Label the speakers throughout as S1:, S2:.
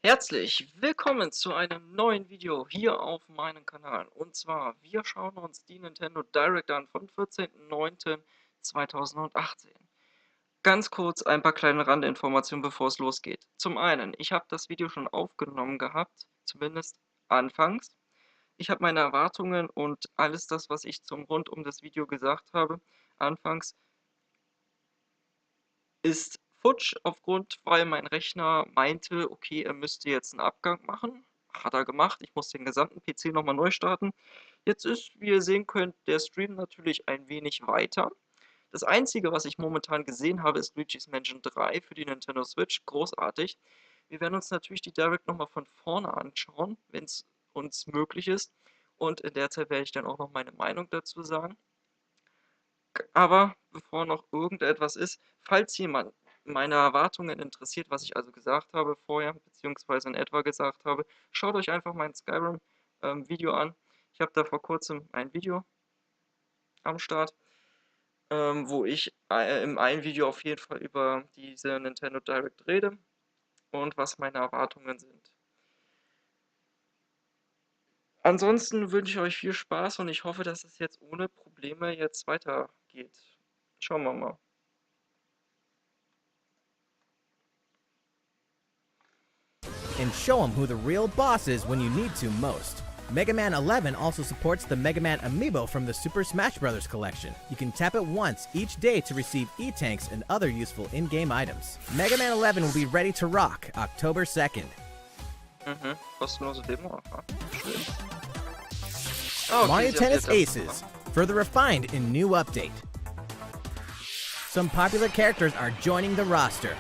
S1: Herzlich willkommen zu einem neuen Video hier auf meinem Kanal. Und zwar, wir schauen uns die Nintendo Direct an vom 14.09.2018. Ganz kurz ein paar kleine Randinformationen, bevor es losgeht. Zum einen, ich habe das Video schon aufgenommen gehabt, zumindest anfangs. Ich habe meine Erwartungen und alles das, was ich zum Rund um das Video gesagt habe, anfangs ist futsch weil mein Rechner meinte, okay, er müsste jetzt einen Abgang machen. Hat er gemacht. Ich muss den gesamten PC nochmal neu starten. Jetzt ist, wie ihr sehen könnt, der Stream natürlich ein wenig weiter. Das Einzige, was ich momentan gesehen habe, ist Luigi's Mansion 3 für die Nintendo Switch. Großartig. Wir werden uns natürlich die Direct nochmal von vorne anschauen, wenn es uns möglich ist. Und in der Zeit werde ich dann auch noch meine Meinung dazu sagen. Aber bevor noch irgendetwas ist, falls jemand meine Erwartungen interessiert, was ich also gesagt habe vorher, beziehungsweise in etwa gesagt habe, schaut euch einfach mein Skyrim-Video an. Ich habe da vor kurzem ein Video am Start, wo ich im einen Video auf jeden Fall über diese Nintendo Direct rede und was meine Erwartungen sind. Ansonsten wünsche ich euch viel Spaß und ich hoffe, dass es jetzt ohne Probleme jetzt weitergeht. Schauen wir mal.
S2: And show them who the real boss is when you need to most. Mega Man 11 also supports the Mega Man Amiibo from the Super Smash Bros. Collection. You can tap it once each day to receive E-Tanks and other useful in-game items. Mega Man 11 will be ready to rock October 2nd.
S1: Kostenlose Demo. Aha. Schön.
S2: Mario Tennis Aces, further refined in new update. Some popular characters are joining the roster.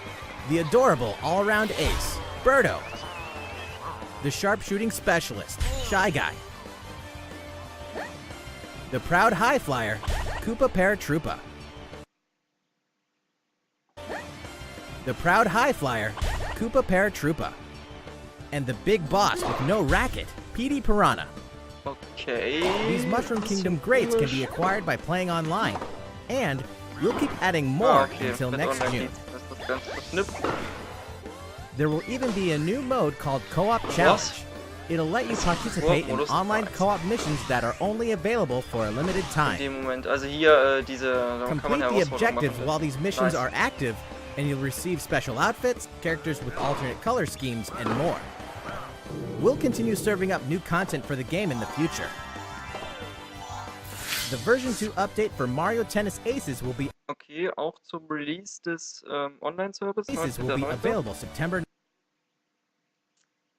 S2: The adorable all-around ace, Birdo. The sharpshooting specialist, Shy Guy. The proud high flyer, Koopa Paratroopa. The proud high flyer, Koopa Paratroopa. And the big boss with no racket, Petey Piranha.
S1: Okay.
S2: These Mushroom Kingdom greats can be acquired by playing online. And we'll keep adding more until next June. There will even be a new mode called Co-op Challenge. It'll let you participate in online co-op missions that are only available for a limited time. Complete the objectives while these missions are active, and you'll receive special outfits, characters with alternate color schemes, and more. We'll continue serving up new content for the game in the future. The version 2 update for Mario Tennis Aces will be
S1: auch zum Release des Online-Services
S2: will be available September.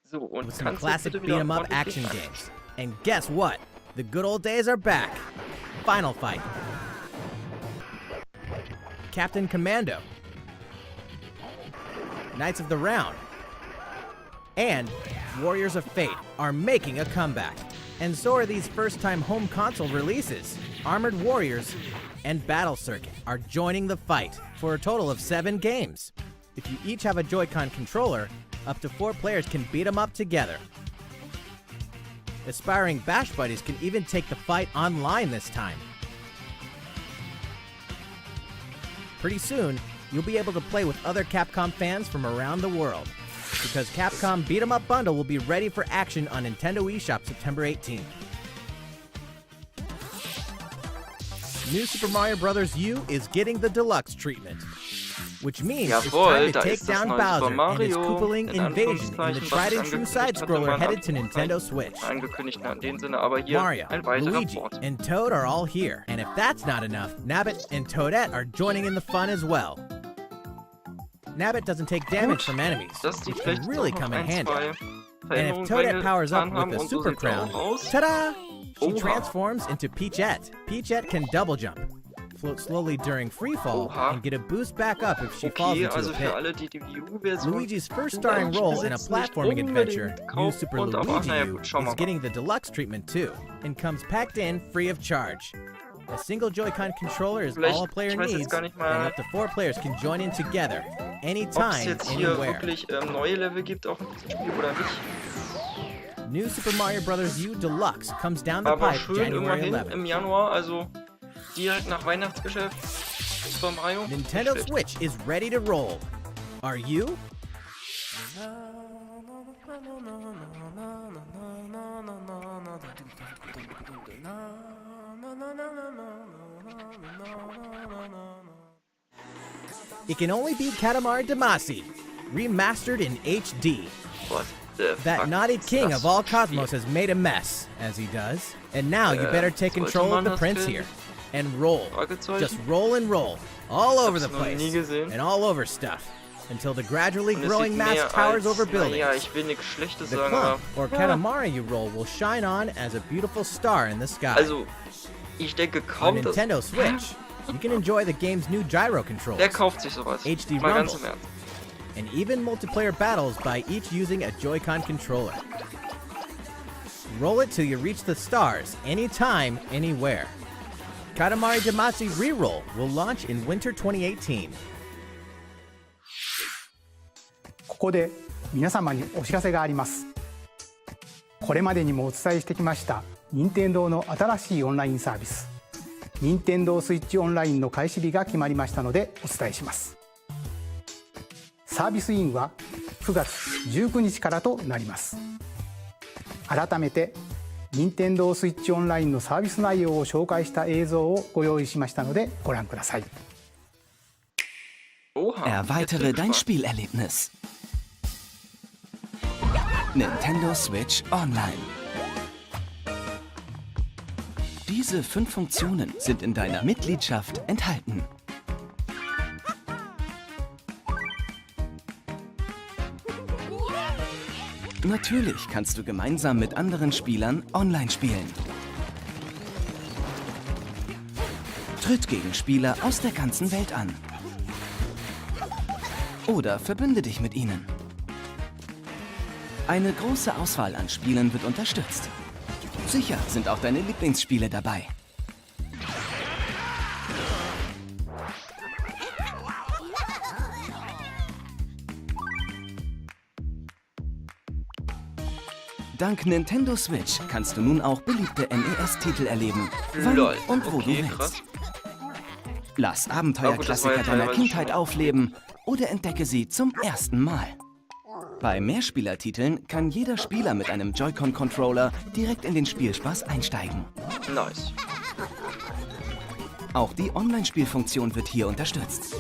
S1: So, und
S2: with some classic beat-em-up action games. And guess what? The good old days are back. Final Fight, Captain Commando, Knights of the Round, and Warriors of Fate are making a comeback. And so are these first-time home console releases. Armored Warriors and Battle Circuit are joining the fight for a total of 7 games. If you each have a Joy-Con controller, up to 4 players can beat them up together. Aspiring Bash Buddies can even take the fight online this time. Pretty soon, you'll be able to play with other Capcom fans from around the world, because Capcom Beat 'em Up Bundle will be ready for action on Nintendo eShop September 18th. New Super Mario Bros. U is getting the deluxe treatment, which means it's time to take down Bowser and his Koopaling invasion in the tried and true side-scroller headed to Nintendo Switch. Mario, Luigi, and Toad are all here, and if that's not enough, Nabbit and Toadette are joining in the fun as well. Nabbit doesn't take damage from enemies, which can really come in handy. And if Toadette powers up with the Super Crown, ta-da! She transforms into Peachette. Peachette can double jump, float slowly during free fall, and get a boost back up if she falls into a pit. Luigi's first starring role in a platforming adventure, New Super Luigi U, is getting the deluxe treatment too, and comes packed in free of charge. A single Joy-Con controller is all a player needs, and up to 4 players can join in together, anytime, anywhere. New Super Mario Bros. U Deluxe comes down the pipe January 11th.
S1: Im Januar, also direkt nach Weihnachtsgeschäft. Super Mario.
S2: Nintendo Switch is ready to roll. Are you? It can only beat Katamari Damacy, remastered in HD.
S1: What the
S2: That
S1: fuck
S2: naughty
S1: ist
S2: king
S1: das
S2: of all
S1: für ein
S2: cosmos
S1: Spiel?
S2: has made a mess, as he does. And now you better take
S1: sollte
S2: control of
S1: man
S2: the
S1: das
S2: prince
S1: finden?
S2: here. And roll.
S1: Fragezeichen?
S2: Just roll and roll. All over the
S1: hab's noch nie
S2: place.
S1: gesehen.
S2: And all over stuff. Until the gradually
S1: Und es
S2: growing
S1: sieht
S2: mass
S1: mehr
S2: towers
S1: als,
S2: over buildings.
S1: naja, ich will nichts Schlechtes
S2: The
S1: sagen,
S2: clump,
S1: aber...
S2: or Katamari you roll, will shine on as a beautiful star in the sky.
S1: Also, ich denke
S2: On
S1: kaum, dass...
S2: Nintendo Switch, you can enjoy the game's new gyro controls.
S1: Wer kauft sich sowas?
S2: HD
S1: Mal ganz
S2: Rumble.
S1: im Ernst.
S2: And even multiplayer battles by each using a Joy-Con controller. Roll it till you reach the stars, anytime, anywhere. Katamari Damacy Reroll will launch in winter 2018.
S3: ここで皆様にお知らせがあります。これまでにもお伝えしてきました任天堂の新しいオンラインサービス任天堂スイッチオンラインの開始日が決まりましたのでお伝えします。サービスインは9月19日からとなります。改めて任天堂スイッチオンラインのサービス内容を紹介した映像をご用意しましたのでご覧ください。
S1: Oha,
S4: Erweitere
S1: jetzt bin
S4: dein
S1: ich
S4: Spielerlebnis. Nintendo Switch Online. Diese 5 Funktionen sind in deiner Mitgliedschaft enthalten. Natürlich kannst du gemeinsam mit anderen Spielern online spielen. Tritt gegen Spieler aus der ganzen Welt an. Oder verbünde dich mit ihnen. Eine große Auswahl an Spielen wird unterstützt. Sicher sind auch deine Lieblingsspiele dabei. Dank Nintendo Switch kannst du nun auch beliebte NES-Titel erleben, wann
S1: Lol,
S4: und wo
S1: okay,
S4: du willst.
S1: krass.
S4: Lass
S1: Aber
S4: Abenteuerklassiker
S1: gut, das war
S4: deiner
S1: ja teilweise
S4: Kindheit
S1: schon.
S4: aufleben oder entdecke sie zum ersten Mal. Bei Mehrspielertiteln kann jeder Spieler mit einem Joy-Con-Controller direkt in den Spielspaß einsteigen.
S1: Nice.
S4: Auch die Online-Spielfunktion wird hier unterstützt.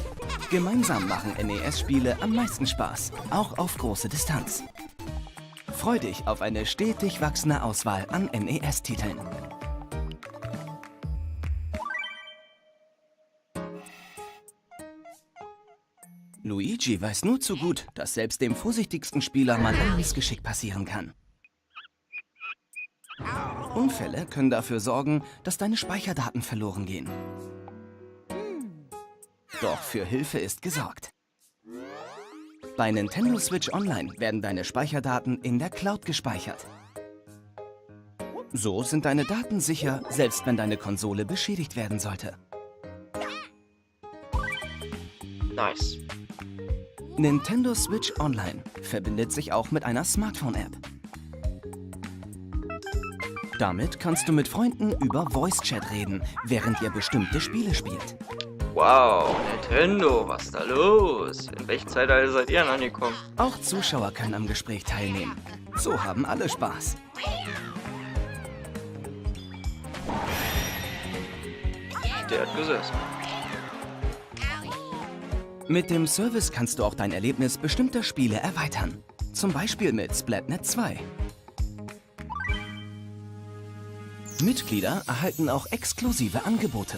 S4: Gemeinsam machen NES-Spiele am meisten Spaß, auch auf große Distanz. Freu dich auf eine stetig wachsende Auswahl an NES-Titeln. Luigi weiß nur zu gut, dass selbst dem vorsichtigsten Spieler mal ein Missgeschick passieren kann. Unfälle können dafür sorgen, dass deine Speicherdaten verloren gehen. Doch für Hilfe ist gesorgt. Bei Nintendo Switch Online werden deine Speicherdaten in der Cloud gespeichert. So sind deine Daten sicher, selbst wenn deine Konsole beschädigt werden sollte.
S1: Nice.
S4: Nintendo Switch Online verbindet sich auch mit einer Smartphone-App. Damit kannst du mit Freunden über Voice-Chat reden, während ihr bestimmte Spiele spielt.
S1: Wow, Nintendo, was ist da los? In welchem Zeitalter seid ihr denn angekommen?
S4: Auch Zuschauer können am Gespräch teilnehmen. So haben alle Spaß.
S1: Der hat gesessen.
S4: Mit dem Service kannst du auch dein Erlebnis bestimmter Spiele erweitern. Zum Beispiel mit Splatnet 2. Mitglieder erhalten auch exklusive Angebote.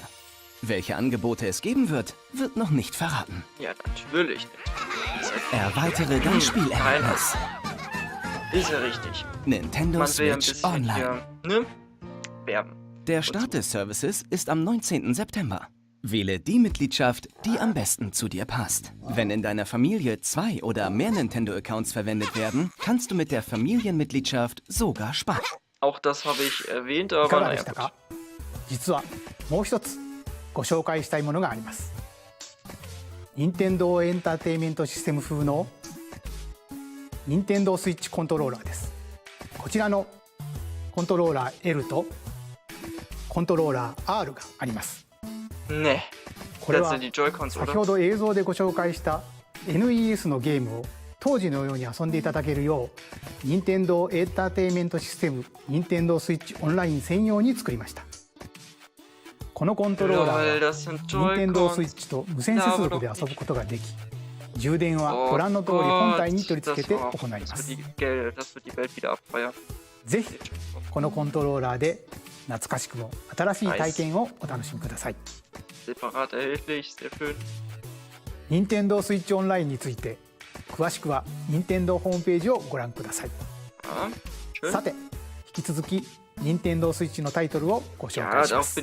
S4: Welche Angebote es geben wird, wird noch nicht verraten.
S1: Ja, natürlich nicht.
S4: Erweitere dein Spielerlebnis.
S1: Ist ja richtig.
S4: Nintendo
S1: Man will ja ein
S4: Switch
S1: bisschen
S4: Online.
S1: hier, ne? Werben.
S4: Der Start des Services ist am 19. September. Wähle die Mitgliedschaft, die am besten zu dir passt. Wenn in deiner Familie 2 oder mehr Nintendo-Accounts verwendet werden, kannst du mit der Familienmitgliedschaft sogar sparen.
S1: Auch das habe ich erwähnt,
S3: いか
S1: aber
S3: がで
S1: naja
S3: したか
S1: gut.
S3: 実はもう一つご紹介したいものがあります。任天堂エンターテインメントシステム風の任天堂スイッチコントローラーです。こちらのコントローラー L とコントローラー R があります。
S1: Ne,
S3: これ
S1: das
S3: は
S1: sind die Joy-Cons,
S3: 先
S1: oder?
S3: ほど映像でご紹介した NES のゲームを当時のように遊んでいただけるよう、任天堂エンターテインメントシステム任天堂スイッチオンライン専用に作りました。このコントローラーは任天堂スイッチと無線接続で遊ぶことができ、充電はご覧の通り本体に取り付けて行います。ぜひこのコントローラーで懐かしくも新しい体験をお楽しみください。任天堂スイッチオンラインについて詳しくは任天堂ホームページをご覧ください。さて、引き続き任天堂スイッチのタイトルをご紹介します。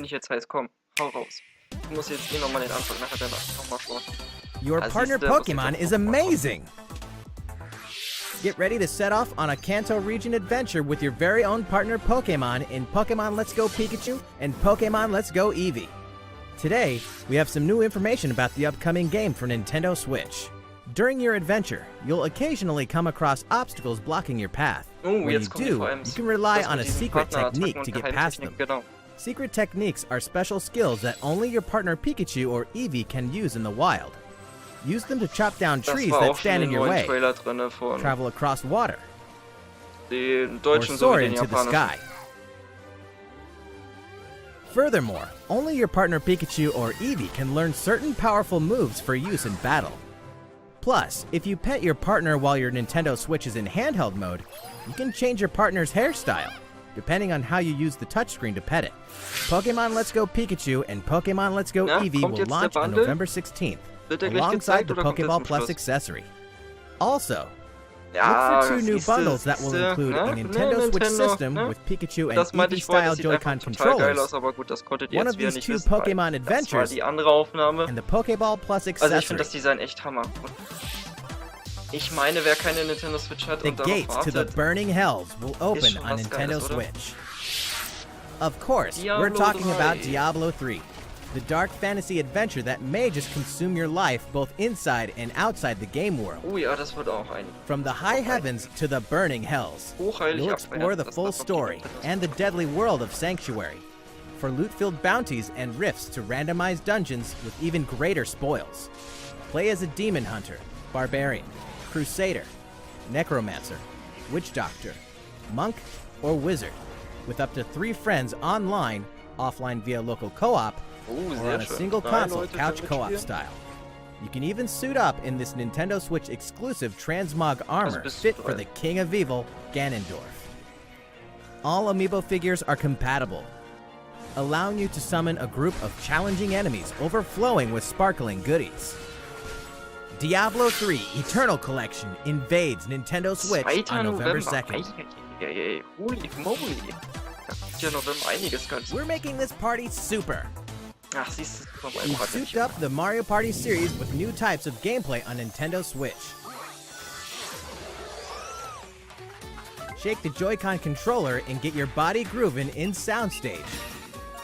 S2: Your partner Pokemon is amazing! Get ready to set off on a Kanto region adventure with your very own partner Pokemon in Pokemon Let's Go Pikachu and Pokemon Let's Go Eevee. Today, we have some new information about the upcoming game for Nintendo Switch. During your adventure, you'll occasionally come across obstacles blocking your path. When you do, you can rely on a secret technique to get past them. Secret techniques are special skills that only your partner Pikachu or Eevee can use in the wild. Use them to chop down trees that stand in your way, travel across water, or soar into the sky. Furthermore, only your partner Pikachu or Eevee can learn certain powerful moves for use in battle. Plus, if you pet your partner while your Nintendo Switch is in handheld mode, you can change your partner's hairstyle, depending on how you use the touchscreen to pet it. Pokemon Let's Go Pikachu and Pokemon Let's Go Eevee will launch on November 16th, alongside the Pokeball Plus accessory. Also, look for 2 new bundles that will include a Nintendo Switch system with Pikachu and Eevee-style Joy-Con controllers, one of these 2 Pokemon Adventures, and the Pokeball Plus accessory. The gates to the burning hells will open on Nintendo Switch. Of course, we're talking about Diablo 3. The dark fantasy adventure that may just consume your life both inside and outside the game world. From the high heavens to the burning hells, you'll explore the full story and the deadly world of Sanctuary. For loot-filled bounties and rifts to randomized dungeons with even greater spoils. Play as a demon hunter, barbarian, crusader, necromancer, witch doctor, monk, or wizard, with up to 3 friends online, offline via local co-op, or on a single console couch co-op style. You can even suit up in this Nintendo Switch exclusive transmog armor fit for the King of Evil, Ganondorf. All amiibo figures are compatible, allowing you to summon a group of challenging enemies overflowing with sparkling goodies. Diablo 3 Eternal Collection invades Nintendo Switch on November 2nd. We're making this party super! We've souped up the Mario Party series with new types of gameplay on Nintendo Switch. Shake the Joy-Con controller and get your body grooving in Soundstage.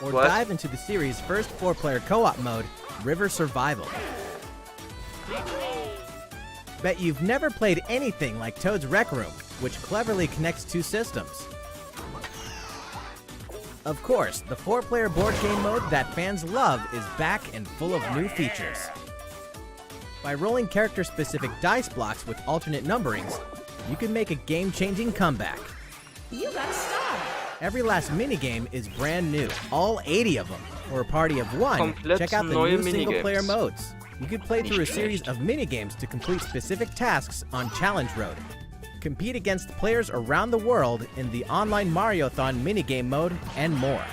S2: Or dive into the series' first 4-player co-op mode, River Survival. Bet you've never played anything like Toad's Rec Room, which cleverly connects 2 systems. Of course, the 4-player board game mode that fans love is back and full of new features. By rolling character-specific dice blocks with alternate numberings, you can make a game-changing comeback.
S5: You got a star!
S2: Every last minigame is brand new, all 80 of them. For a party of 1, check out the new single-player modes. You can play through a series of minigames to complete specific tasks on Challenge Road. Compete against players around the world in the online Mariothon minigame mode, and more.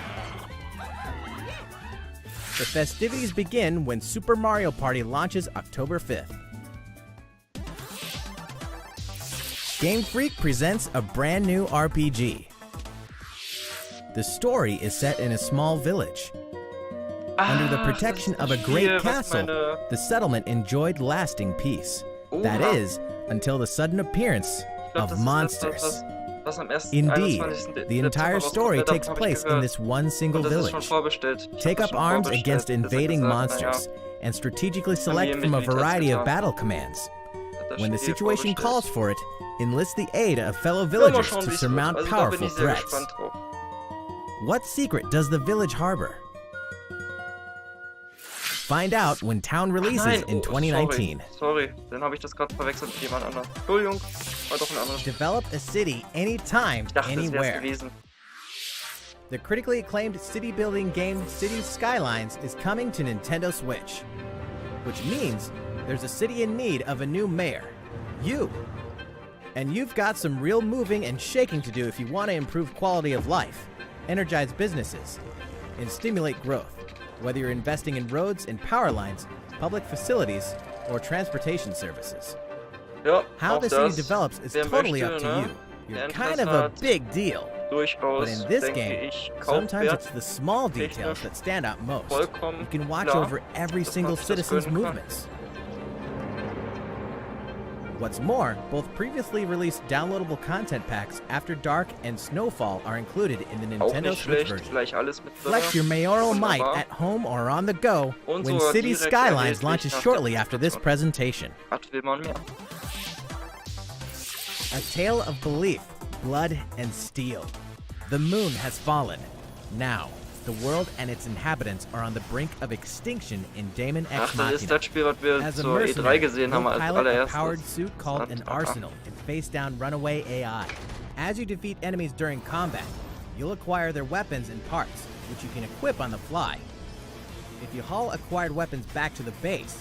S2: The festivities begin when Super Mario Party launches October 5th. Game Freak presents a brand new RPG. The story is set in a small village. Under the protection of a great castle, the settlement enjoyed lasting peace. That is, until the sudden appearance of monsters. Indeed, the entire story takes place in this one single village. Take up arms against invading monsters, and strategically select from a variety of battle commands. When the situation calls for it, enlist the aid of fellow villagers to surmount powerful threats. What secret does the village harbor? Find out when Town releases in 2019.
S1: Sorry, dann habe ich das gerade verwechselt mit jemand anderem. Entschuldigung, war doch ein anderes Spiel.
S2: Develop a city anytime, anywhere.
S1: Gewesen.
S2: The critically acclaimed city-building game Cities Skylines is coming to Nintendo Switch, which means there's a city in need of a new mayor, you. And you've got some real moving and shaking to do if you want to improve quality of life, energize businesses, and stimulate growth, whether you're investing in roads and power lines, public facilities, or transportation services.
S1: Ja,
S2: how the city develops is totally up to you. You're kind of a big deal. But in this game, sometimes it's the small details that stand out most. You can watch over every single citizen's movements. What's more, both previously released downloadable content packs After Dark and Snowfall are included in the Nintendo Switch version. Flex your mayoral might at home or on the go when Cities Skylines launches shortly after this presentation. A tale of belief, blood, and steel. The moon has fallen. Now, the world and its inhabitants are on the brink of extinction in Daemon X Machina. As a mercenary, you'll pilot a powered suit called an Arsenal and face down runaway AI. As you defeat enemies during combat, you'll acquire their weapons and parts, which you can equip on the fly. If you haul acquired weapons back to the base,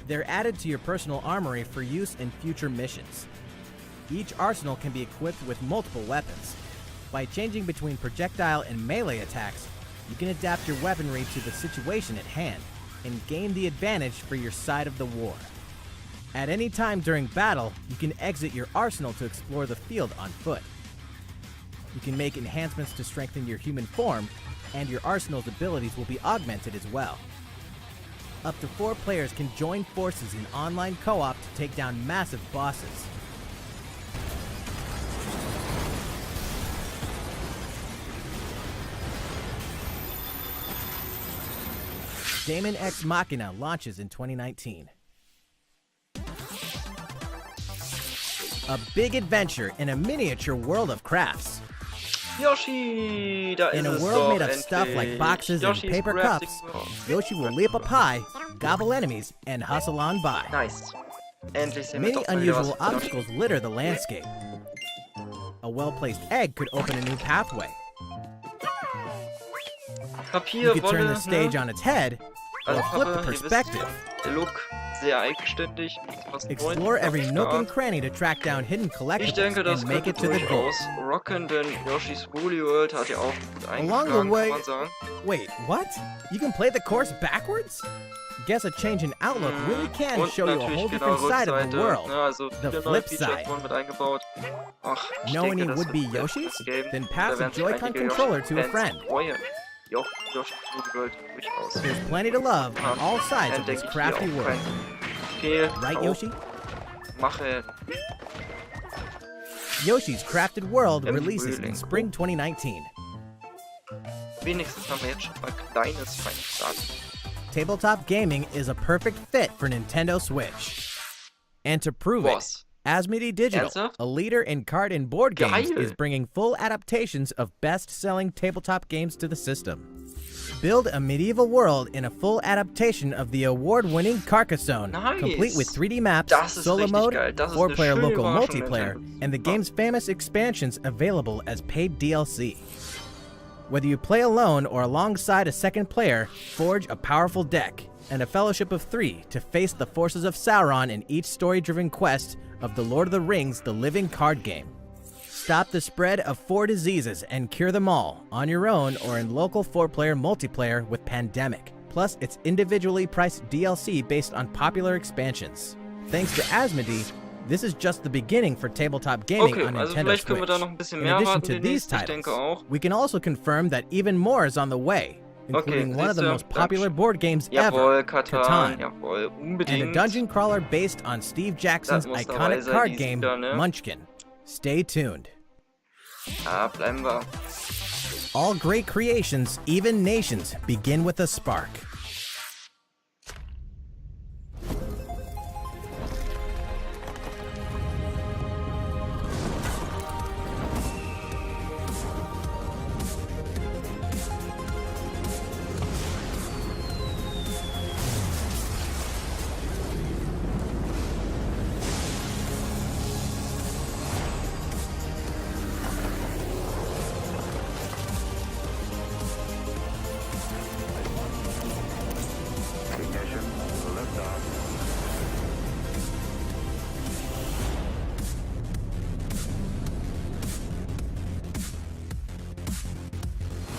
S2: they're added to your personal armory for use in future missions. Each arsenal can be equipped with multiple weapons. By changing between projectile and melee attacks, you can adapt your weaponry to the situation at hand and gain the advantage for your side of the war. At any time during battle, you can exit your arsenal to explore the field on foot. You can make enhancements to strengthen your human form, and your arsenal's abilities will be augmented as well. Up to 4 players can join forces in online co-op to take down massive bosses. Daemon X Machina launches in 2019. A big adventure in a miniature world of crafts.
S1: Yoshi, da
S2: in
S1: ist
S2: a world made of stuff like boxes and paper cups, Yoshi will leap up high, gobble enemies, and hustle on by.
S1: Nice. Endlich sehen wir
S2: Many
S1: doch mal wieder
S2: unusual
S1: was von Yoshi.
S2: obstacles litter the landscape. A well-placed egg could open a new pathway.
S1: Papier,
S2: You could turn
S1: Wolle,
S2: the stage
S1: ne?
S2: on its head, or
S1: Also
S2: flip the
S1: Pappe, ihr wisst,
S2: perspective.
S1: der Look sehr eigenständig. Fast
S2: Explore
S1: 90er
S2: every nook and
S1: Grad.
S2: cranny to track down hidden
S1: Ich
S2: collectibles
S1: denke, das
S2: and make
S1: könnte
S2: it to the goal.
S1: durchaus rocken, denn Yoshi's Woolly World hat ja auch gut
S2: Along the
S1: eingeschlagen,
S2: way-
S1: kann man sagen.
S2: Wait, what? You can play the course backwards? Guess a change in outlook really can
S1: Und
S2: show you a
S1: natürlich
S2: whole
S1: genau
S2: different side of
S1: Rückseite,
S2: the world.
S1: ne, also
S2: The
S1: viele neue
S2: flip
S1: Features
S2: side.
S1: wurden mit eingebaut. Ach, ich
S2: Know
S1: denke,
S2: any
S1: das
S2: would-be
S1: wird ein
S2: Yoshis?
S1: gutes Game.
S2: Then
S1: Da
S2: pass a
S1: werden sich
S2: Joy-Con
S1: einige
S2: controller to a
S1: Yoshi-Fans
S2: friend.
S1: freuen. Yoshi's Woolly World durchaus.
S2: There's plenty to love on all sides
S1: Dann
S2: of this
S1: denke ich
S2: crafty
S1: hier auch
S2: world.
S1: kein Fehl
S2: Right,
S1: auf
S2: Yoshi?
S1: Mache.
S2: Yoshi's Crafted World
S1: Im
S2: releases in
S1: Frühling.
S2: spring 2019.
S1: Wenigstens haben wir jetzt schon mal kleines Feinstaat.
S2: Tabletop gaming is a perfect fit for Nintendo Switch. And to prove
S1: Was?
S2: it, Asmodee Digital,
S1: Ernsthaft?
S2: a leader in card and board games,
S1: Geil.
S2: is bringing full adaptations of best-selling tabletop games to the system. Build a medieval world in a full adaptation of the award-winning Carcassonne,
S1: Nice.
S2: complete with 3D maps,
S1: Das ist
S2: solo
S1: richtig
S2: mode,
S1: geil. Das ist
S2: 4-player
S1: eine schöne
S2: local
S1: Überraschung,
S2: multiplayer,
S1: Nintendo.
S2: and the game's famous expansions available as paid DLC. Whether you play alone or alongside a second player, forge a powerful deck and a fellowship of 3 to face the forces of Sauron in each story-driven quest of The Lord of the Rings: The Living Card Game. Stop the spread of 4 diseases and cure them all on your own or in local 4-player multiplayer with Pandemic. Plus, it's individually priced DLC based on popular expansions. Thanks to Asmodee, this is just the beginning for tabletop gaming
S1: Okay,
S2: on
S1: also
S2: Nintendo
S1: vielleicht können wir
S2: Switch.
S1: da noch ein bisschen
S2: In
S1: mehr
S2: addition
S1: erwarten
S2: to these
S1: demnächst. Ich denke
S2: titles,
S1: auch.
S2: we can also confirm that even more is on the way, including one of the
S1: siehste,
S2: most popular board games
S1: Jawohl,
S2: ever,
S1: Katan,
S2: Catan,
S1: jawohl,
S2: and a
S1: unbedingt.
S2: dungeon crawler based on Steve Jackson's
S1: Das muss dabei
S2: iconic
S1: sein,
S2: card
S1: die
S2: game,
S1: wieder, ne?
S2: Munchkin. Stay tuned.
S1: Ja, bleiben wir.
S2: All great creations, even nations, begin with a spark.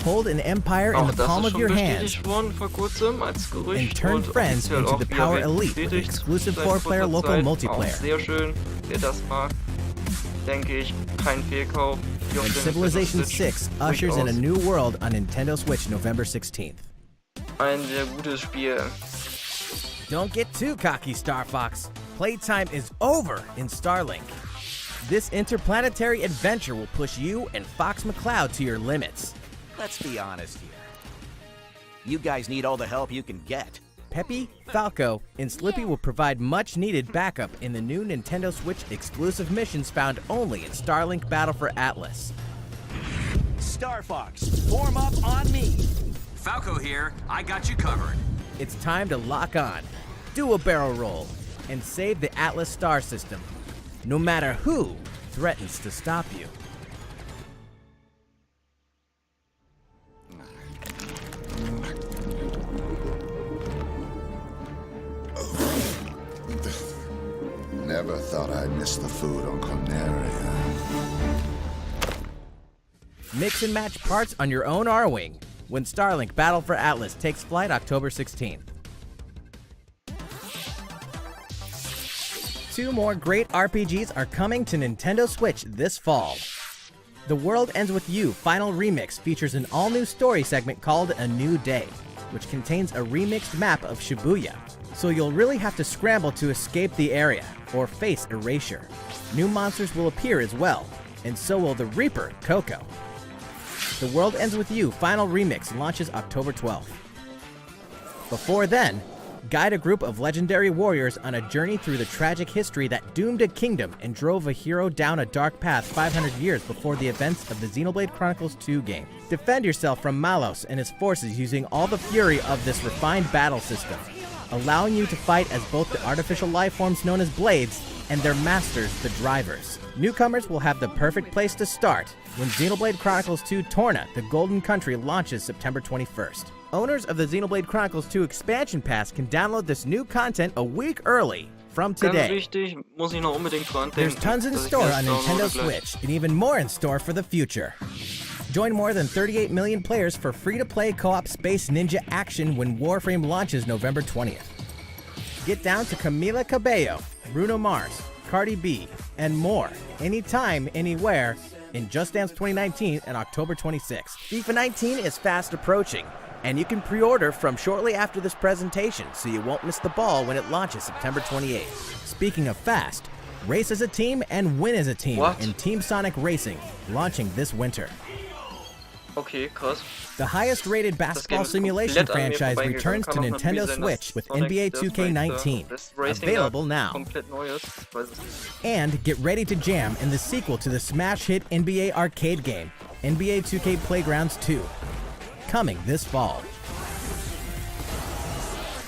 S2: Hold an empire in the palm of your hands
S1: vor kurzem als Gerücht
S2: and turn
S1: und
S2: friends
S1: offiziell
S2: into
S1: auch
S2: the
S1: via
S2: Power
S1: Welt
S2: Elite with
S1: bestätigt.
S2: exclusive
S1: Seit
S2: 4-player
S1: kurzer
S2: local
S1: Zeit.
S2: multiplayer.
S1: Auch sehr schön, wer das mag. Denke ich, kein Fehlkauf. Hier auf
S2: And
S1: der
S2: Civilization
S1: Nintendo Switch
S2: 6 ushers in a
S1: durchaus
S2: new world on Nintendo Switch November 16th.
S1: ein sehr gutes Spiel.
S2: Don't get too cocky, Star Fox. Playtime is over in Starlink. This interplanetary adventure will push you and Fox McCloud to your limits.
S6: Let's be honest here. You guys need all the help you can get.
S2: Peppy, Falco, and Slippy will provide much-needed backup in the new Nintendo Switch exclusive missions found only in Starlink Battle for Atlas.
S6: Star Fox, form up on me.
S7: Falco here. I got you covered.
S2: It's time to lock on, do a barrel roll, and save the Atlas star system, no matter who threatens to stop you.
S8: Never thought I'd miss the food on Corneria.
S2: Mix and match parts on your own R-Wing when Starlink Battle for Atlas takes flight October 16th. 2 more great RPGs are coming to Nintendo Switch this fall. The World Ends With You Final Remix features an all-new story segment called A New Day, which contains a remixed map of Shibuya, so you'll really have to scramble to escape the area or face erasure. New monsters will appear as well, and so will the Reaper, Coco. The World Ends With You Final Remix launches October 12th. Before then, guide a group of legendary warriors on a journey through the tragic history that doomed a kingdom and drove a hero down a dark path 500 years before the events of the Xenoblade Chronicles 2 game. Defend yourself from Malos and his forces using all the fury of this refined battle system, allowing you to fight as both the artificial life forms known as blades and their masters, the drivers. Newcomers will have the perfect place to start when Xenoblade Chronicles 2 Torna, the Golden Country launches September 21st. Owners of the Xenoblade Chronicles 2 Expansion Pass can download this new content a week early from
S1: Ganz
S2: today.
S1: wichtig, muss ich noch unbedingt dran
S2: There's
S1: denken,
S2: tons in
S1: dass ich
S2: store
S1: das
S2: on
S1: downloade
S2: Nintendo
S1: gleich.
S2: Switch, and even more in store for the future. Join more than 38 million players for free-to-play co-op Space Ninja action when Warframe launches November 20th. Get down to Camila Cabello, Bruno Mars, Cardi B, and more anytime, anywhere in Just Dance 2019 and October 26th. FIFA 19 is fast approaching, and you can pre-order from shortly after this presentation so you won't miss the ball when it launches September 28th. Speaking of fast, race as a team and win as a team
S1: What?
S2: in Team Sonic Racing, launching this winter.
S1: Okay, krass.
S2: The highest-rated basketball
S1: Game ist
S2: simulation
S1: komplett an mir
S2: franchise
S1: vorbeigegangen.
S2: returns to
S1: Kann auch
S2: Nintendo
S1: natürlich sein, dass
S2: Switch with
S1: Sonic
S2: NBA
S1: das
S2: 2K19,
S1: das Racing
S2: available
S1: da
S2: now.
S1: komplett neu ist. Ich weiß es nicht.
S2: And get ready to jam in the sequel to the smash hit NBA arcade game, NBA 2K Playgrounds 2, coming this fall.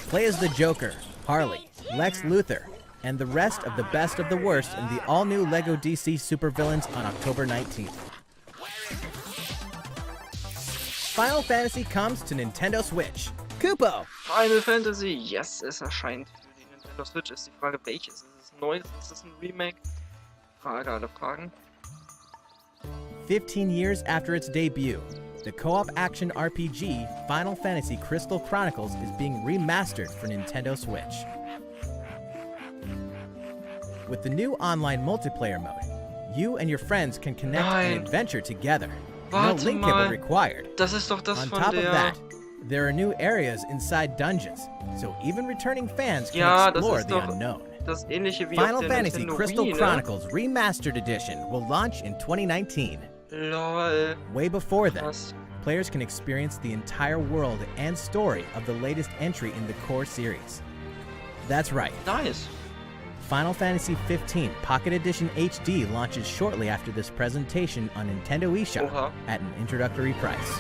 S2: Play as the Joker, Harley, Lex Luthor, and the rest of the worst in the all-new LEGO DC supervillains on October 19th. Final Fantasy comes to Nintendo Switch. Kupo!
S1: Final Fantasy, yes, es erscheint für die Nintendo Switch. Ist die Frage, welches? Ist es neu? Ist es ein Remake? Frage aller Fragen.
S2: 15 years after its debut, the co-op action RPG Final Fantasy Crystal Chronicles is being remastered for Nintendo Switch. With the new online multiplayer mode, you and your friends can connect
S1: Nein.
S2: and adventure together. No
S1: Warte
S2: link cable
S1: mal.
S2: required.
S1: Das ist doch das
S2: On
S1: von
S2: top
S1: der...
S2: of that, there are new areas inside dungeons, so even returning fans can
S1: Ja, das
S2: explore
S1: ist
S2: the
S1: doch
S2: unknown.
S1: das ähnliche wie
S2: Final
S1: auf der
S2: Fantasy
S1: Nintendo
S2: Crystal
S1: Wii, ne?
S2: Chronicles Remastered Edition will launch in 2019.
S1: Lol.
S2: Way before that,
S1: Krass.
S2: players can experience the entire world and story of the latest entry in the core series. That's right,
S1: Nice.
S2: Final Fantasy XV Pocket Edition HD launches shortly after this presentation on Nintendo eShop
S1: Oha.
S2: at an introductory price.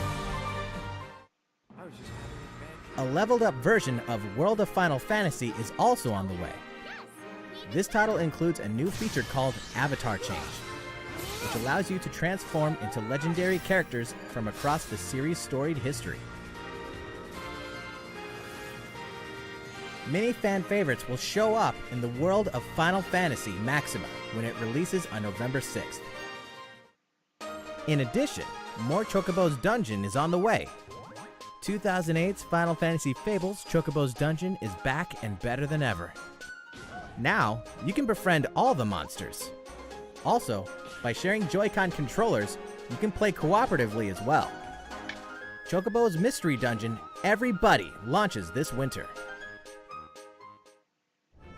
S2: A leveled up version of World of Final Fantasy is also on the way. This title includes a new feature called Avatar Change, which allows you to transform into legendary characters from across the series' storied history. Many fan favorites will show up in the world of Final Fantasy Maxima when it releases on November 6th. In addition, more Chocobo's Dungeon is on the way. 2008's Final Fantasy Fables Chocobo's Dungeon is back and better than ever. Now, you can befriend all the monsters. Also, by sharing Joy-Con controllers, you can play cooperatively as well. Chocobo's Mystery Dungeon Everybody launches this winter.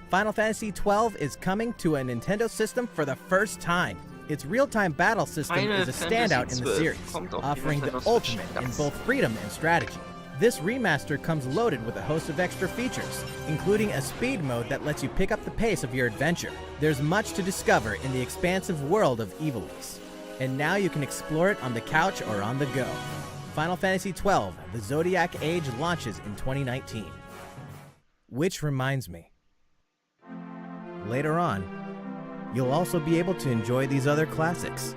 S2: Final Fantasy XII is coming to a Nintendo system for the first time. Its real-time battle system is a standout in the series, offering the ultimate in both freedom and strategy. This remaster comes loaded with a host of extra features, including a speed mode that lets you pick up the pace of your adventure. There's much to discover in the expansive world of Ivalice, and now you can explore it on the couch or on the go. Final Fantasy XII: The Zodiac Age launches in 2019. Which reminds me, later on, you'll also be able to enjoy these other classics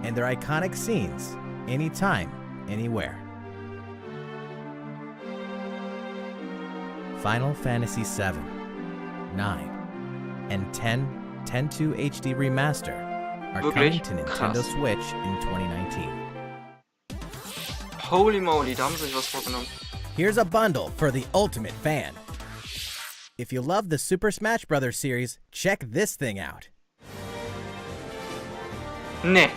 S2: and their iconic scenes anytime, anywhere. Final Fantasy VII, 9, and 10.2 HD Remaster are coming to Nintendo Switch in 2019.
S1: Holy moly, da haben sie sich was vorgenommen.
S2: Here's a bundle for the ultimate fan. If you love the Super Smash Bros. Series, check this thing out.
S1: Nee.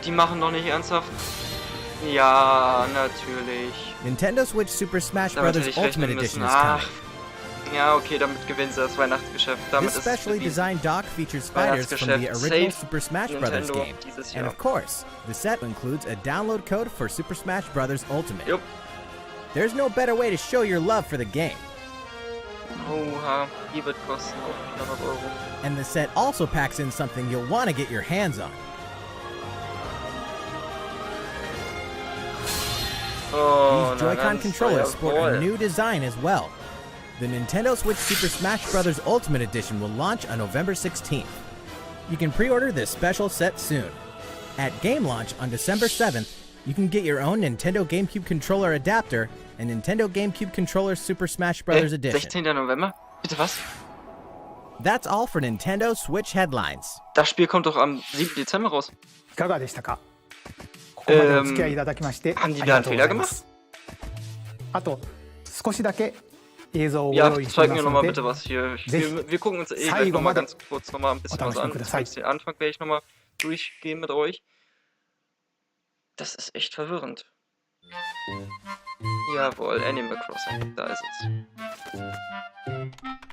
S1: Die machen doch nicht ernsthaft. Ja, natürlich.
S2: Nintendo Switch Super Smash
S1: Damit
S2: Bros.
S1: hätte ich
S2: Ultimate
S1: rechnen
S2: Edition
S1: müssen.
S2: is coming.
S1: Ja, okay, damit gewinnen sie das Weihnachtsgeschäft. Damit
S2: This specially designed dock features fighters from the original Super Smash Bros.
S1: Nintendo
S2: Game.
S1: dieses
S2: And
S1: Jahr.
S2: of course, the set includes a download code for Super Smash Bros. Ultimate.
S1: Jupp.
S2: There's no better way to show your love for the game.
S1: Oha, die wird kosten auch 400 Euro.
S2: And the set also packs in something you'll want to get your hands on.
S1: Oh,
S2: These Joy-Con controllers sport a new design as well. The Nintendo Switch Super Smash Bros. Ultimate Edition will launch on November 16th. You can pre-order this special set soon. At game launch on December 7th, you can get your own Nintendo GameCube controller adapter and Nintendo GameCube controller Super Smash Bros. Edition.
S1: 16. November? Bitte was?
S2: That's all for Nintendo Switch headlines.
S1: Das Spiel kommt doch am 7. Dezember raus.
S3: いかがでしたか。ここまでお付き合いいただきましてあ
S1: haben
S3: り
S1: die
S3: が
S1: da
S3: と
S1: einen
S3: うござ
S1: Fehler
S3: いま
S1: gemacht?
S3: す。あと少しだけ映像をご
S1: Ja,
S3: 用意してい
S1: zeig
S3: ま
S1: mir
S3: す
S1: nochmal
S3: の
S1: bitte
S3: で
S1: was hier.
S3: Sich
S1: Wir gucken uns gleich
S3: Zeigo
S1: nochmal
S3: Made
S1: ganz kurz nochmal ein bisschen was an.
S3: Otaku
S1: Zumindest den Anfang werde ich nochmal durchgehen mit euch. Das ist echt verwirrend. Jawohl, Animal Crossing, da ist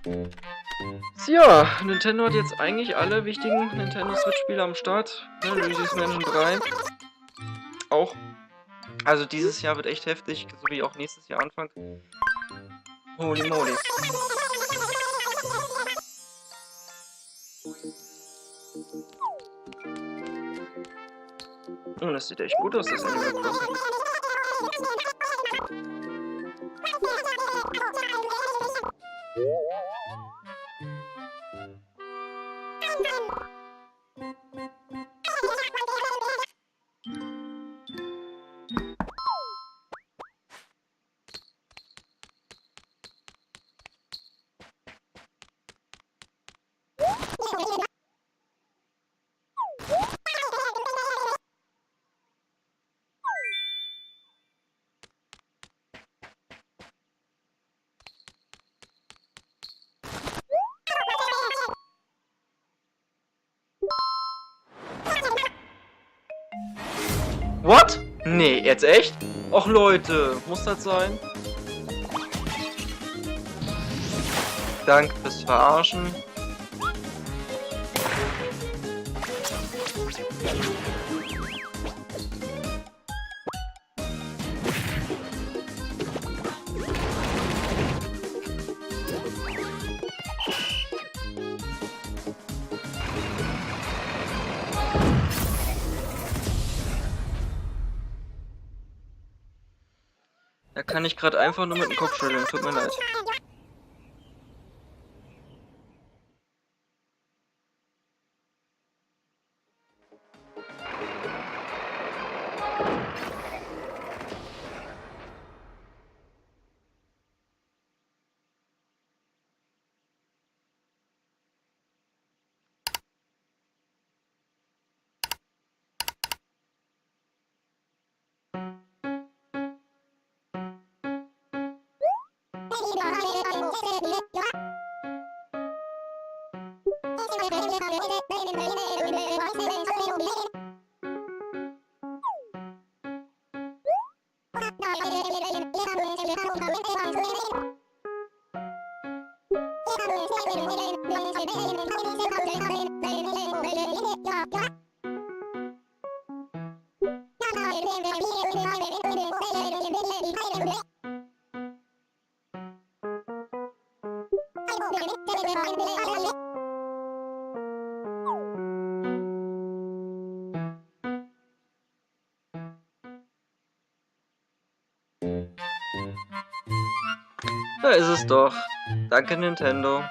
S1: es. Ja, Nintendo hat jetzt eigentlich alle wichtigen Nintendo Switch-Spiele am Start. Ne, Luigi's Mansion 3. Auch. Also dieses Jahr wird echt heftig, so wie auch nächstes Jahr Anfang. Holy moly. Und das sieht echt gut aus, das Animal Crossing. What? Nee, jetzt echt? Och Leute, muss das sein? Danke fürs Verarschen. Da kann ich gerade einfach nur mit dem Kopf schütteln, tut mir leid. Da ist es doch. Danke, Nintendo.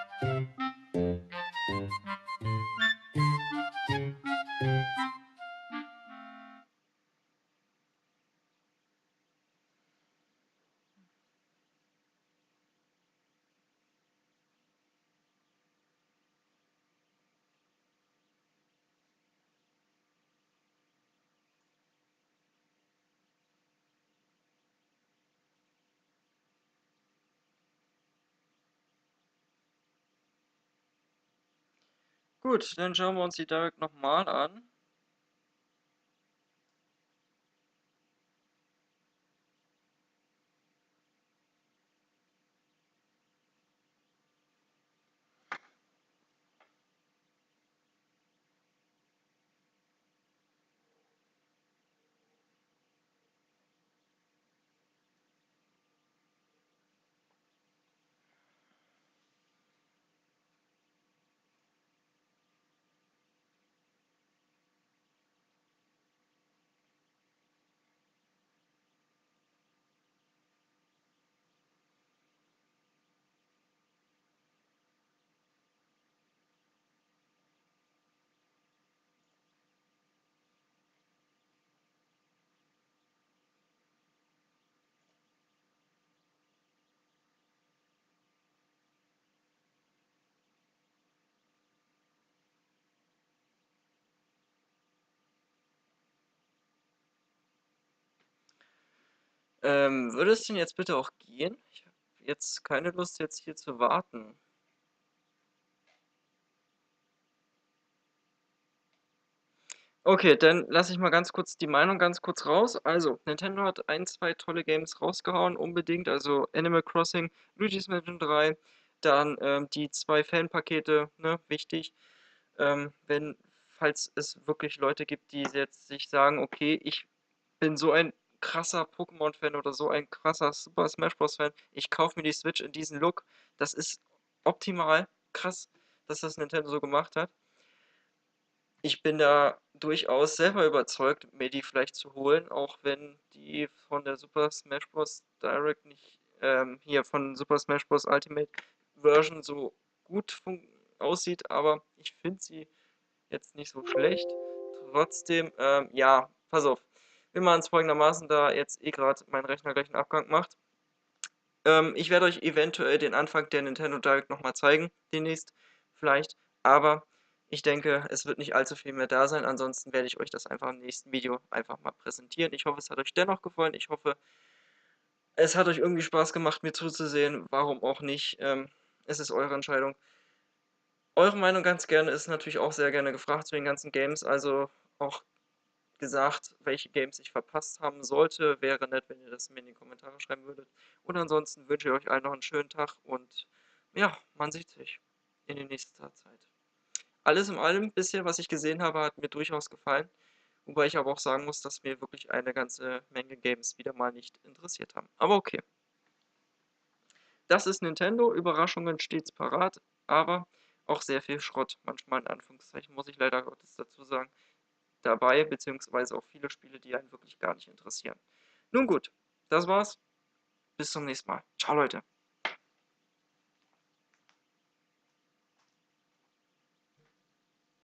S1: Gut, dann schauen wir uns die direkt nochmal an. Würde es denn jetzt bitte auch gehen? Ich habe jetzt keine Lust, jetzt hier zu warten. Okay, dann lasse ich mal ganz kurz die Meinung ganz kurz raus. Also, Nintendo hat ein, zwei tolle Games rausgehauen, unbedingt. Also Animal Crossing, Luigi's Mansion 3, dann die zwei Fanpakete, ne, wichtig. Falls es wirklich Leute gibt, die jetzt sich sagen, okay, ich bin so ein krasser Pokémon-Fan oder so ein krasser Super Smash Bros. Fan, ich kaufe mir die Switch in diesen Look. Das ist optimal, krass, dass das Nintendo so gemacht hat. Ich bin da durchaus selber überzeugt, mir die vielleicht zu holen, auch wenn die von der Super Smash Bros. Direct nicht, hier von Super Smash Bros. Ultimate Version so gut aussieht, aber ich finde sie jetzt nicht so schlecht. Trotzdem, ja, pass auf. Wir machen es folgendermaßen, da jetzt eh gerade mein Rechner gleich einen Abgang macht. Ich werde euch eventuell den Anfang der Nintendo Direct nochmal zeigen, demnächst vielleicht, aber ich denke, es wird nicht allzu viel mehr da sein. Ansonsten werde ich euch das einfach im nächsten Video einfach mal präsentieren. Ich hoffe, es hat euch dennoch gefallen. Ich hoffe, es hat euch irgendwie Spaß gemacht, mir zuzusehen. Warum auch nicht? Es ist eure Entscheidung. Eure Meinung ganz gerne ist natürlich auch sehr gerne gefragt zu den ganzen Games. Also auch gesagt, welche Games ich verpasst haben sollte. Wäre nett, wenn ihr das mir in die Kommentare schreiben würdet. Und ansonsten wünsche ich euch allen noch einen schönen Tag und ja, man sieht sich in der nächsten Zeit. Alles in allem bisher, was ich gesehen habe, hat mir durchaus gefallen. Wobei ich aber auch sagen muss, dass mir wirklich eine ganze Menge Games wieder mal nicht interessiert haben. Aber okay. Das ist Nintendo, Überraschungen stets parat, aber auch sehr viel Schrott, manchmal in Anführungszeichen, muss ich leider Gottes dazu sagen, dabei, beziehungsweise auch viele Spiele, die einen wirklich gar nicht interessieren. Nun gut, das war's. Bis zum nächsten Mal. Ciao, Leute.